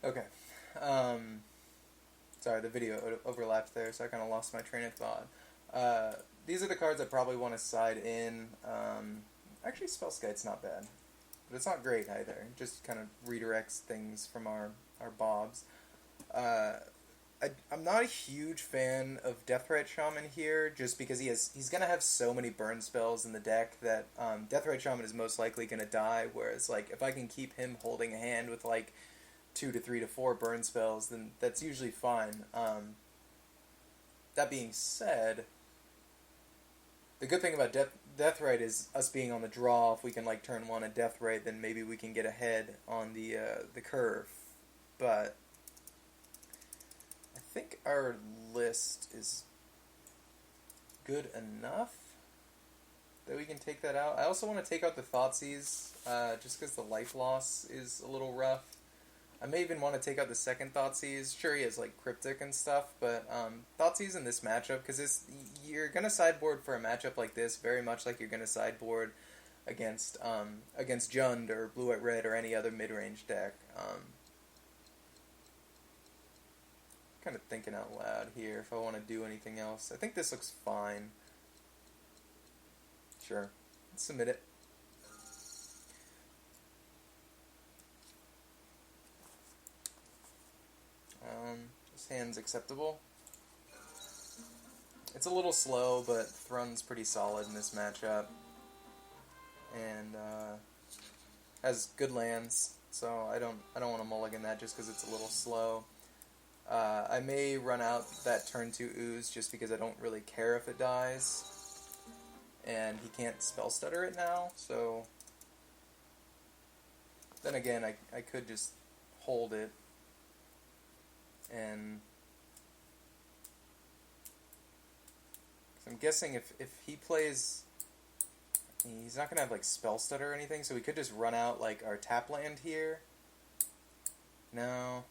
Okay. Sorry, the video overlapped there, so I kind of lost my train of thought. These are the cards I probably want to side in. Actually, Spellskite's not bad, but it's not great either. It just kind of redirects things from our bobs. Uh, I'm not a huge fan of Deathrite Shaman here, just because he's gonna have so many burn spells in the deck that Deathrite Shaman is most likely gonna die. Whereas like if I can keep him holding a hand with like 2 to 3 to 4 burn spells, then that's usually fine. That being said, the good thing about Deathrite is us being on the draw. If we can like turn one a Deathrite, then maybe we can get ahead on the curve. But I think our list is good enough that we can take that out. I also want to take out the Thoughtseize, just because the life loss is a little rough. I may even want to take out the second Thoughtseize. Sure, he has like Cryptic and stuff, but Thoughtseize in this matchup, because you're going to sideboard for a matchup like this, very much like you're going to sideboard against Jund or Blue-White Red or any other mid-range deck. Kind of thinking out loud here if I want to do anything else. I think this looks fine. Sure. Let's submit it. This hand's acceptable. It's a little slow, but Thrun's pretty solid in this matchup. And has good lands, so I don't want to mulligan that just because it's a little slow. I may run out that turn 2 Ooze just because I don't really care if it dies. And he can't spell stutter it now, so then again I could just hold it and I'm guessing if he plays, he's not gonna have like spell stutter or anything, so we could just run out like our tap land here. No,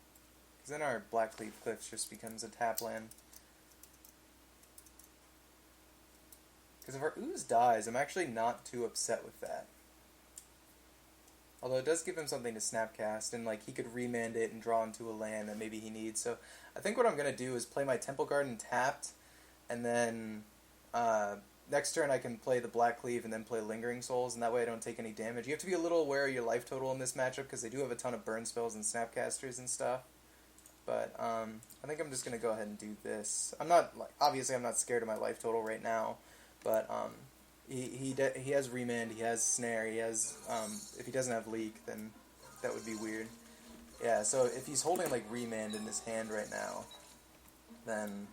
because then our Blackleaf Cliffs just becomes a tap land. Because if our Ooze dies, I'm actually not too upset with that. Although it does give him something to Snapcast, and like he could remand it and draw into a land that maybe he needs. So I think what I'm going to do is play my Temple Garden tapped, and then next turn I can play the Blackleaf and then play Lingering Souls, and that way I don't take any damage. You have to be a little aware of your life total in this matchup, because they do have a ton of burn spells and Snapcasters and stuff. But I think I'm just going to go ahead and do this. I'm not, like, obviously I'm not scared of my life total right now. But he has Remand, he has Snare, he has if he doesn't have Leak, then that would be weird. Yeah, so if he's holding like Remand in his hand right now, then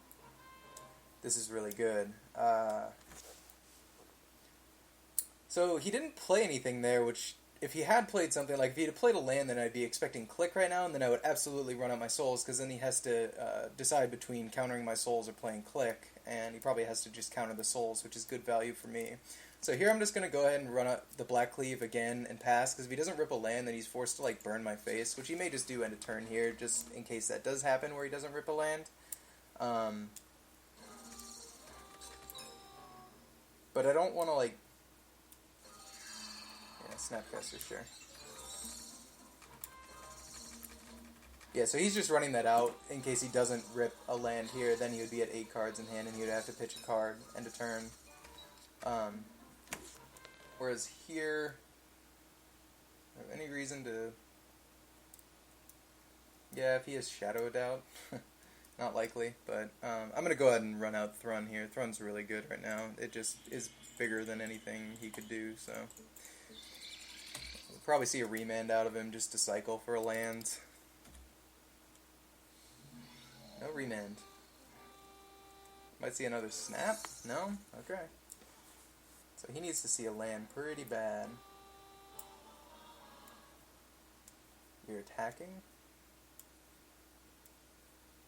this is really good. So he didn't play anything there, which if he had played something, like if he had played a land, then I'd be expecting Click right now, and then I would absolutely run out my souls, because then he has to decide between countering my souls or playing Click, and he probably has to just counter the souls, which is good value for me. So here I'm just going to go ahead and run out the Blackleaf again and pass, because if he doesn't rip a land, then he's forced to like burn my face, which he may just do end of turn here, just in case that does happen where he doesn't rip a land. But I don't want to like... Yeah, Snapcaster, sure. Yeah, so he's just running that out in case he doesn't rip a land here. Then he would be at 8 cards in hand, and he would have to pitch a card end of turn. Whereas here, I have any reason to... Yeah, if he has Shadow Doubt, not likely. But I'm going to go ahead and run out Thrun here. Thrun's really good right now. It just is bigger than anything he could do, so... We'll probably see a Remand out of him just to cycle for a land. No Remand. Might see another Snap? No? Okay. So he needs to see a land pretty bad. You're attacking?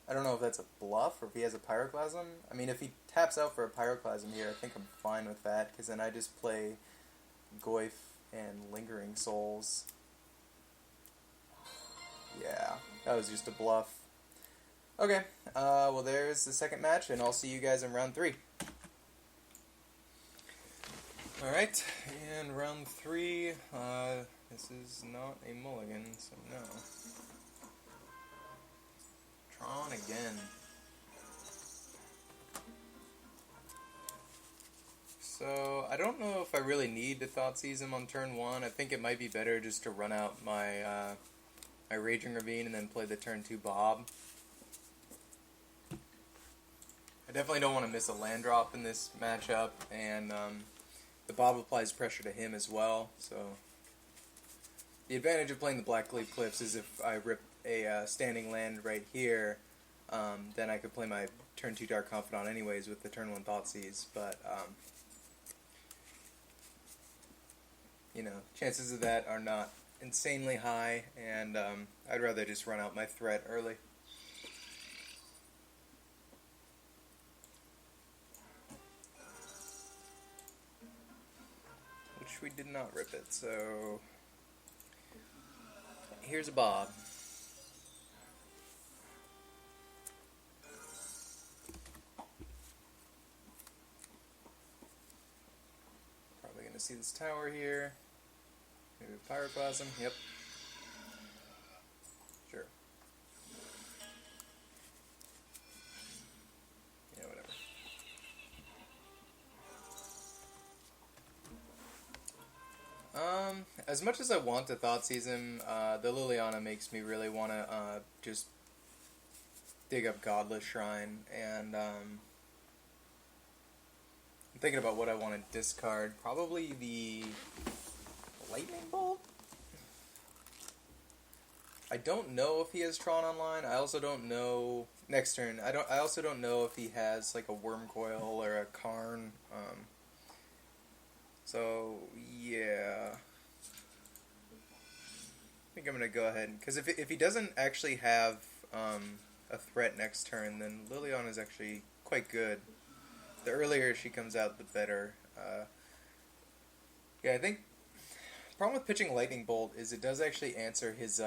I don't know if that's a bluff or if he has a Pyroclasm. I mean, if he taps out for a Pyroclasm here, I think I'm fine with that, because then I just play Goyf and Lingering Souls. Yeah, that was just a bluff. Okay, well there's the second match, and I'll see you guys in round 3. Alright, and round 3, this is not a mulligan, so no. in. So, I don't know if I really need to Thoughtseize him on turn 1. I think it might be better just to run out my my Raging Ravine and then play the turn 2 Bob. I definitely don't want to miss a land drop in this matchup, and the Bob applies pressure to him as well, so... The advantage of playing the Blackleaf Cliffs is if I rip a standing land right here, then I could play my turn 2 Dark Confidant anyways with the turn 1 Thoughtseize, but... you know, chances of that are not insanely high, and I'd rather just run out my threat early. Which we did not rip it, so here's a Bob. Probably going to see this tower here. Maybe Pyroclasm, yep. Sure. Yeah, whatever. As much as I want to Thoughtseize him, the Liliana makes me really want to just dig up Godless Shrine, and I'm thinking about what I want to discard. Probably the Lightning Bolt? I don't know if he has Tron Online. I also don't know next turn. I also don't know if he has like a Wormcoil or a Karn. So yeah, I think I'm gonna go ahead, because if he doesn't actually have a threat next turn, then Liliana is actually quite good. The earlier she comes out, the better. Yeah, I think the problem with pitching Lightning Bolt is it does actually answer his,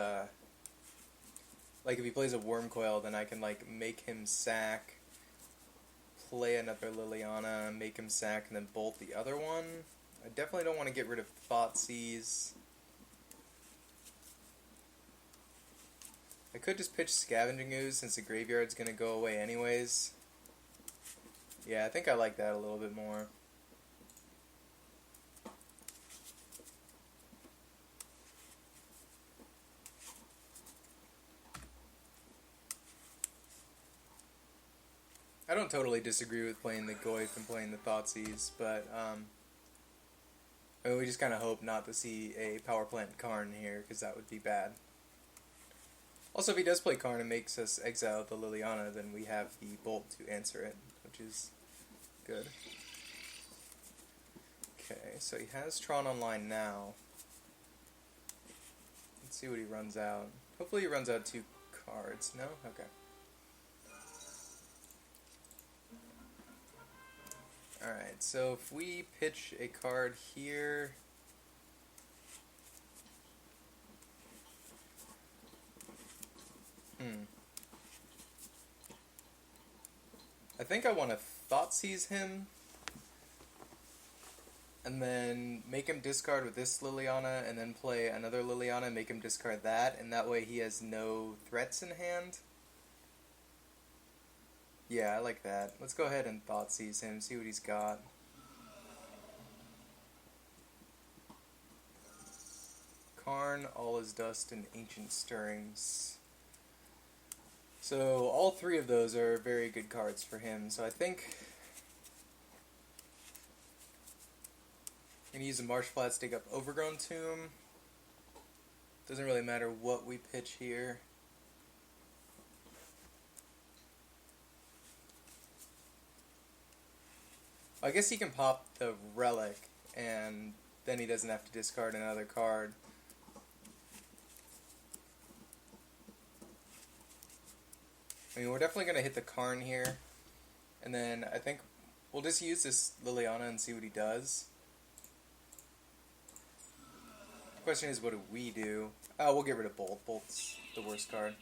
like if he plays a Wormcoil, then I can like make him sack, play another Liliana, make him sack, and then bolt the other one. I definitely don't want to get rid of Thoughtseize. I could just pitch Scavenging Ooze since the graveyard's going to go away anyways. Yeah, I think I like that a little bit more. I don't totally disagree with playing the Goyf and playing the Thoughtseize, but I mean, we just kind of hope not to see a Power Plant Karn here, because that would be bad. Also, if he does play Karn and makes us exile the Liliana, then we have the Bolt to answer it, which is good. Okay, so he has Tron Online now. Let's see what he runs out. Hopefully he runs out 2 cards. No? Okay. Alright, so if we pitch a card here... I think I want to Thoughtseize him, and then make him discard with this Liliana, and then play another Liliana and make him discard that, and that way he has no threats in hand. Yeah, I like that. Let's go ahead and Thoughtseize him, see what he's got. Karn, All Is Dust, and Ancient Stirrings. So all 3 of those are very good cards for him, so I think I'm going to use a Marshflat to dig up Overgrown Tomb. Doesn't really matter what we pitch here. I guess he can pop the Relic, and then he doesn't have to discard another card. I mean, we're definitely going to hit the Karn here, and then I think we'll just use this Liliana and see what he does. The question is, what do we do? Oh, we'll get rid of Bolt. Bolt's the worst card.